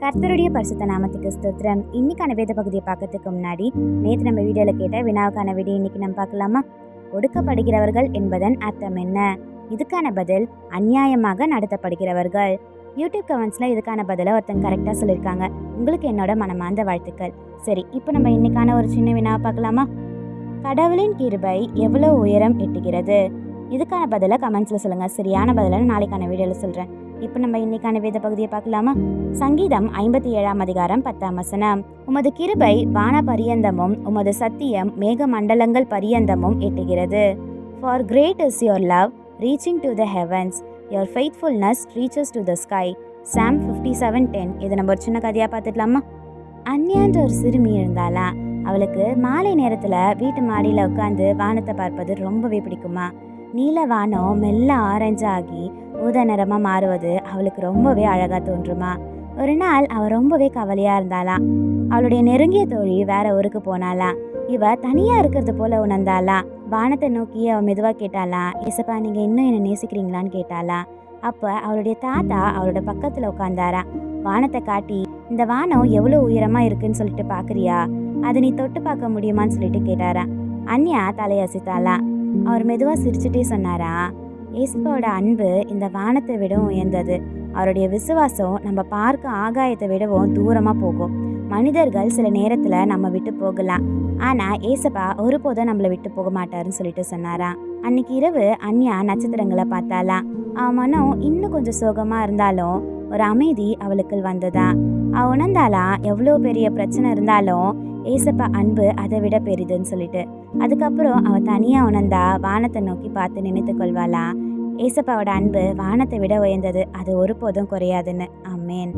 கர்த்தருடைய பரிசுத்த நாமத்துக்கு ஸ்தோத்திரம். இன்னைக்கான வேத பகுதியை பார்க்கறதுக்கு முன்னாடி நேற்று நம்ம வீடியோவில் கேட்ட வினாவுக்கான விடை இன்னைக்கு நம்ம பார்க்கலாமா? ஒடுக்கப்படுகிறவர்கள் என்பதன் அர்த்தம் என்ன? இதுக்கான பதில் அநியாயமாக நடத்தப்படுகிறவர்கள். யூடியூப் கமெண்ட்ஸில் இதுக்கான பதிலை ஒருத்தங்க கரெக்டாக சொல்லியிருக்காங்க. உங்களுக்கு என்னோட மனமார்ந்த வாழ்த்துக்கள். சரி, இப்போ நம்ம இன்னைக்கான ஒரு சின்ன வினாவை பார்க்கலாமா? கடவுளின் கிருபை எவ்வளோ உயரம் எட்டுகிறது? இதுக்கான பதிலை கமெண்ட்ஸில் சொல்லுங்கள். சரியான பதிலை நாளைக்கான வீடியோவில் சொல்கிறேன். இப்போ நம்ம இன்னைக்கான வேத பகுதியை பார்க்கலாமா? சங்கீதம் 57 அதிகாரம் 10 வசனம். உமது கிருபை வான பரியந்தமும் உமது சத்தியம் மேக மண்டலங்கள் பரியந்தமும் எட்டுகிறது. For great is your love reaching to the heavens, your faithfulness reaches to the sky. Psalm 57:10. இதை நம்ம ஒரு சின்ன கதையாக பார்த்துக்கலாமா? அன்யான்ற ஒரு சிறுமி இருந்தாளா. அவளுக்கு மாலை நேரத்தில் வீட்டு மாடியில் உட்காந்து வானத்தை பார்ப்பது ரொம்பவே பிடிக்குமா. நீல வானம் மெல்ல ஆரஞ்சு ஆகி ஊதா நிறமாக மாறுவது அவளுக்கு ரொம்பவே அழகாக தோன்றுமா. ஒரு நாள் அவள் ரொம்பவே கவலையாக இருந்தாளாம். அவளுடைய நெருங்கிய தோழி வேற ஊருக்கு போனாலாம். இவ தனியாக இருக்கிறது போல உணர்ந்தாளாம். வானத்தை நோக்கி அவள் மெதுவாக கேட்டாலாம், ஏசப்பா நீங்கள் இன்னும் என்னை நேசிக்கிறீங்களான்னு கேட்டாலாம். அப்போ அவளுடைய தாத்தா அவளோட பக்கத்தில் உட்காந்தாரா. வானத்தை காட்டி, இந்த வானம் எவ்வளோ உயரமாக இருக்குன்னு சொல்லிட்டு பார்க்குறியா, அதை நீ தொட்டு பார்க்க முடியுமான்னு சொல்லிட்டு கேட்டாரா. அன்யா தலையசித்தாலாம். அவர் மெதுவாக சிரிச்சுட்டே சொன்னாரா, ஏசப்பாவோட அன்பு இந்த வானத்தை விடவும் உயர்ந்தது. அவருடைய விசுவாசம் நம்ம பார்க்க ஆகாயத்தை விடவும் தூரமாக போகும். மனிதர்கள் சில நேரத்தில் நம்ம விட்டு போகலாம், ஆனால் ஏசப்பா ஒருபோதும் நம்மளை விட்டு போக மாட்டாருன்னு சொல்லிட்டு சொன்னாரா. அன்னைக்கு இரவு அன்யா நட்சத்திரங்களை பார்த்தாலாம். அவன் மனம் இன்னும் கொஞ்சம் சோகமாக இருந்தாலும் ஒரு அமைதி அவளுக்கு வந்ததா. அவள் உணர்ந்தாலாம், எவ்வளோ பெரிய பிரச்சனை இருந்தாலும் ஏசப்பா அன்பு அதை விட பெரிதுன்னு சொல்லிட்டு. அதுக்கப்புறம் அவள் தனியாக உணர்ந்தா வானத்தை நோக்கி பார்த்து நினைத்து கொள்வாளா, ஏசப்பாவோட அன்பு வானத்தை விட உயர்ந்தது, அது ஒருபோதும் குறையாதுன்னு. ஆமேன்.